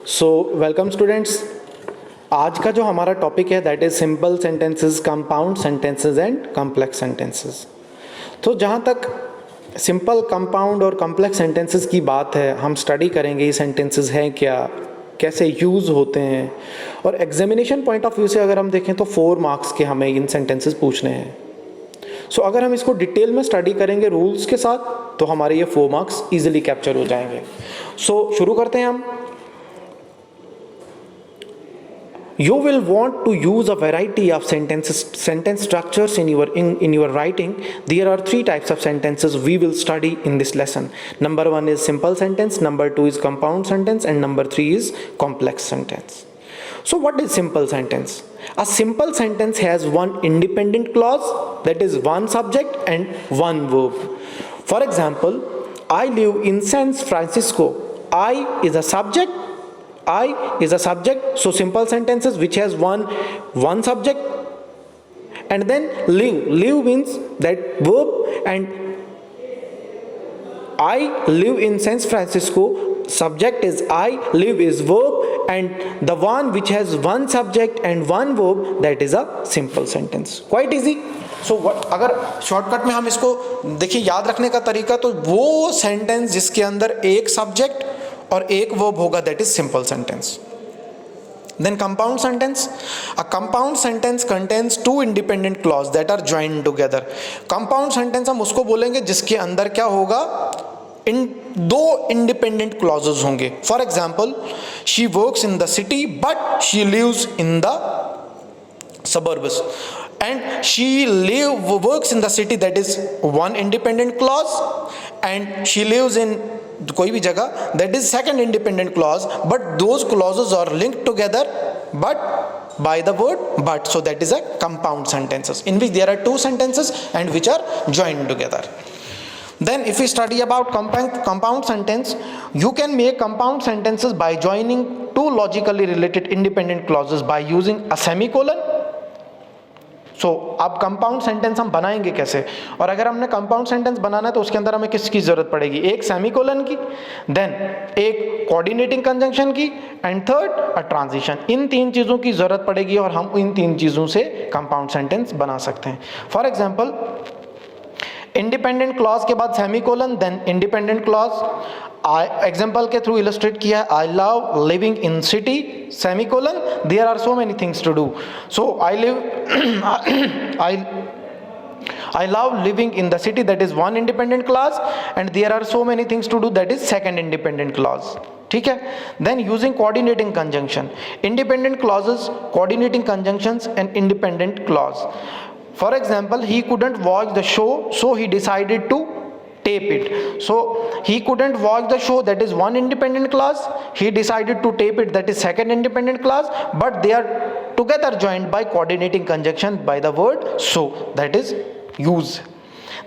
So welcome students. आज का जो हमारा टॉपिक है that is simple sentences, compound sentences and complex sentences. तो जहाँ तक सिंपल, कंपाउंड और कॉम्प्लेक्स सेंटेंसेस की बात है, हम स्टडी करेंगे ये सेंटेंसेस हैं क्या, कैसे यूज़ होते हैं, और एग्जामिनेशन पॉइंट ऑफ व्यू से अगर हम देखें तो 4 मार्क्स के हमें इन सेंटेंसेस पूछने हैं। सो अगर हम इसको डिटेल में स्टडी करेंगे रूल्स के साथ तो हमारे ये 4 मार्क्स इजीली कैप्चर हो जाएंगे। सो शुरू करते हैं हम। You will want to use a variety of sentence structures in your writing. There are 3 types of sentences we will study in this lesson. Number 1 is simple sentence, number 2 is compound sentence, and number 3 is complex sentence. So what is simple sentence? A simple sentence has one independent clause, that is one subject and one verb. For example, I live in San Francisco. I is a subject, I is a subject, so simple sentences which has one subject, and then live means that verb, and I live in San Francisco, subject is I, live is verb, and the one which has one subject and one verb, that is a simple sentence. Quite easy. So अगर shortcut में हम इसको देखिए, याद रखने का तरीका, तो वो सेंटेंस जिसके अंदर एक सब्जेक्ट और एक वर्ब होगा, that is simple sentence. Then compound sentence, a compound sentence contains 2 independent clause that are joined together. Compound sentence हम उसको बोलेंगे जिसके अंदर क्या होगा, इन 2 इंडिपेंडेंट क्लॉजेस होंगे। For example, she works in the city but she lives in the suburbs, and she works in the city, that is one independent clause, and she lives in कोई भी जगह, that is second independent clause, but those clauses are linked together but by the word but, so that is a compound sentences in which there are 2 sentences and which are joined together. Then if we study about compound sentence, you can make compound sentences by joining 2 logically related independent clauses by using a semicolon. सो अब compound sentence हम बनाएंगे कैसे, और अगर हमने compound sentence बनाना है तो उसके अंदर हमें किसकी जरूरत पड़ेगी, एक सेमीकोलन की, देन एक कोऑर्डिनेटिंग कंजंक्शन की, एंड थर्ड अ ट्रांजिशन। इन 3 चीज़ों की जरूरत पड़ेगी और हम इन 3 चीज़ों से कंपाउंड सेंटेंस बना सकते हैं। फॉर एग्जाम्पल, इंडिपेंडेंट क्लॉज के बाद semicolon, then independent clause. Example के थ्रू इलस्ट्रेट किया है, I love living in city, semicolon, there are so many things to do, so I love living in the city, that is one independent clause, and there are so many things to do, that is second independent clause. ठीक है। Then using coordinating conjunction, independent clauses, coordinating conjunctions, and independent clause. For example, he couldn't watch the show, so he decided to tape it. So he couldn't watch the show, that is one independent clause. He decided to tape it, that is second independent clause, but they are together joined by coordinating conjunction by the word so, that is use.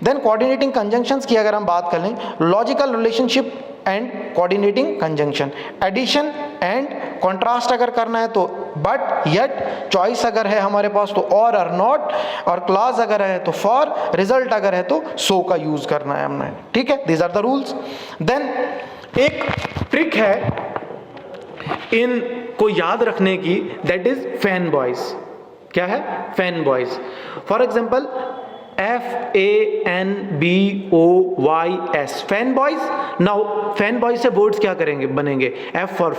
Then coordinating conjunctions की अगर हम बात करें, logical relationship and coordinating conjunction, addition and contrast अगर करना है तो but, yet, choice अगर है हमारे पास तो और नॉट, और क्लॉज अगर है तो फॉर, रिजल्ट अगर है तो सो का यूज करना है हमने। ठीक है, these are the rules. Then एक ट्रिक है इन को याद रखने की, दैट इज फैन बॉयज। क्या है? Fan boys. For example, FANBOYS, fan boys. Now fan boys से वर्ड्स क्या करेंगे, बनेंगे, F for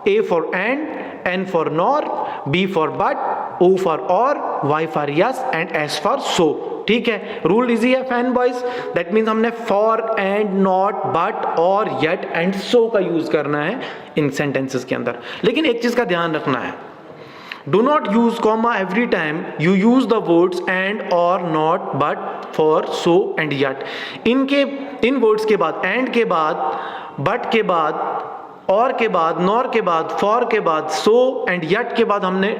A for and, N for nor, B for but, O for और, Y for yes, and S for so. ठीक है, rule easy है fan boys. That means हमने for, and, not, but, और, yet and so का use करना है इन sentences के अंदर। लेकिन एक चीज का ध्यान रखना है, do not use comma every time you use the words and, or, not, but, for, so and yet. In words के बाद, and के बाद, but के बाद, or के बाद, nor के बाद, for के बाद, so and yet के बाद हमने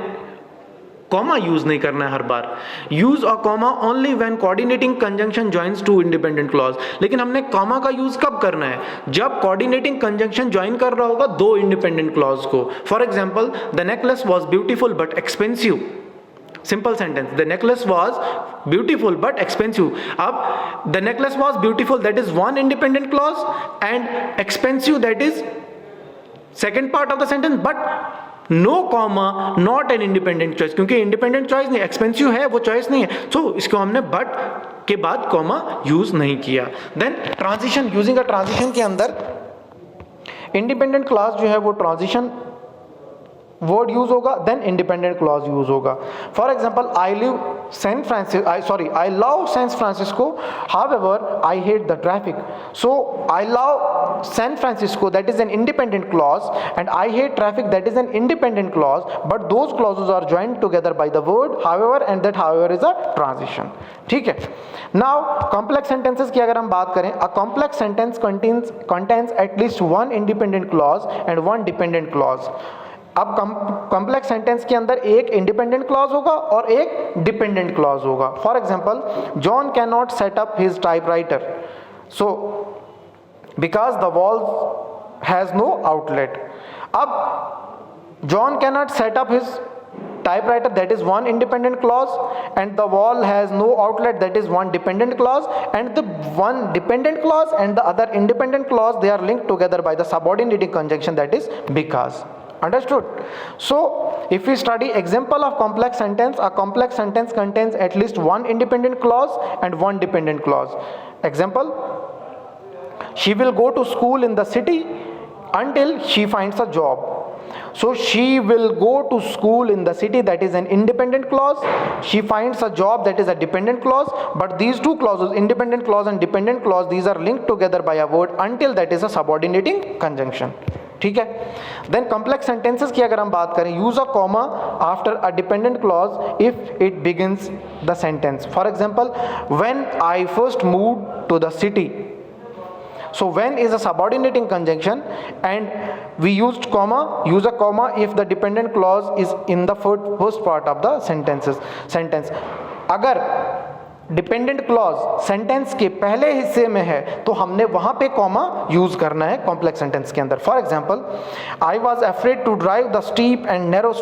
कॉमा यूज नहीं करना है हर बार। Use a comma only when coordinating conjunction joins two independent clause. लेकिन हमने कॉमा का यूज कब करना है, जब कोऑर्डिनेटिंग कंजंक्शन ज्वाइन कर रहा होगा 2 इंडिपेंडेंट क्लॉज को। For example, the necklace was beautiful but expensive. Simple sentence, the necklace was beautiful but expensive. अब the necklace was beautiful, that is one independent clause, and expensive, that is second part of the sentence, but no comma not an independent choice, क्योंकि independent choice नहीं, expensive है वो choice नहीं है, सो इसको हमने but के बाद कॉमा यूज नहीं किया। Then transition, using a transition के अंदर इंडिपेंडेंट क्लॉज जो है वो ट्रांजिशन वर्ड यूज होगा, देन इंडिपेंडेंट क्लॉज यूज होगा। For example, I love San Francisco, however I hate the traffic. So I love San Francisco, that is an independent clause, and I hate traffic, that is an independent clause, but those clauses are joined together by the word however, and that however is a transition। ठीक है। Now complex sentences की अगर हम बात करें, a complex sentence contains at least one independent clause and one dependent clause। अब complex sentence के अंदर एक इंडिपेंडेंट क्लॉज होगा और एक डिपेंडेंट क्लॉज होगा। For example, John can not set up his typewriter, so because the wall has no outlet. अब John can not set up his typewriter, that is one independent clause, and the wall has no outlet, that is one dependent clause, and the one dependent clause and the other independent clause, they are linked together by the subordinating conjunction, that is because। Understood? So if we study example of complex sentence, a complex sentence contains at least one independent clause and one dependent clause। Example, she will go to school in the city until she finds a job। So she will go to school in the city, that is an independent clause, she finds a job, that is a dependent clause, but these two clauses, independent clause and dependent clause, these are linked together by a word until, that is a subordinating conjunction। ठीक है। Then complex sentences की अगर हम बात करें, use a comma after a dependent clause if it begins the sentence. For example, when I first move to the city, so when is a subordinating conjunction and we use a comma if the dependent clause is in the first part of the sentence। अगर dependent clause sentence के पहले हिस्से में है तो हमने वहां पे कॉमा यूज करना है कॉम्प्लेक्स सेंटेंस के अंदर। For example, I was afraid to drive the steep and narrow